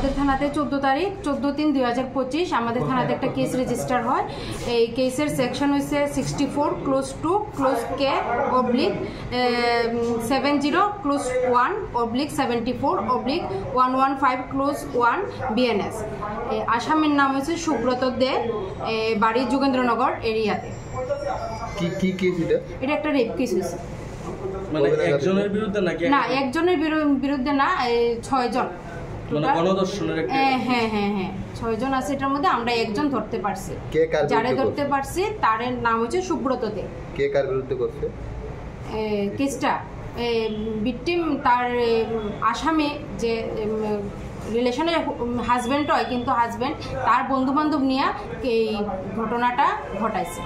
আমাদের থানাতে 14/3/2025 আমাদের থানাতে একটা কেস রেজিস্টার হয়। এই কেসের সেকশন হচ্ছে 64 ক্লোজ 2 ক্লোজ কে অবলিক 70/1/74/115 ক্লোজ 1 বিএনএস। আসামির নাম হচ্ছে সুব্রত দে, বাড়ি যোগেন্দ্রনগর এরিয়াতে। কি কেস এটা? এটা একটা রেপ কেস হয়েছে। মানে একজনের বিরুদ্ধে নাকি? না, একজনের বিরুদ্ধে না, 6 জন। মানে গণধর্ষণের একটা? হ্যাঁ 6 জন আছে এটার মধ্যে। আমরা একজন ধরতে পারছি, যারে ধরতে পারছি তার নাম হচ্ছে সুব্রত দে। কে কার বিরুদ্ধে করছে কেসটা? ভিকটিম তার আসামি যে রিলেশনের হাজব্যান্ড হয়, কিন্তু হাজব্যান্ড তার বন্ধু বান্ধব নিয়ে এই ঘটনাটা ঘটাইছে।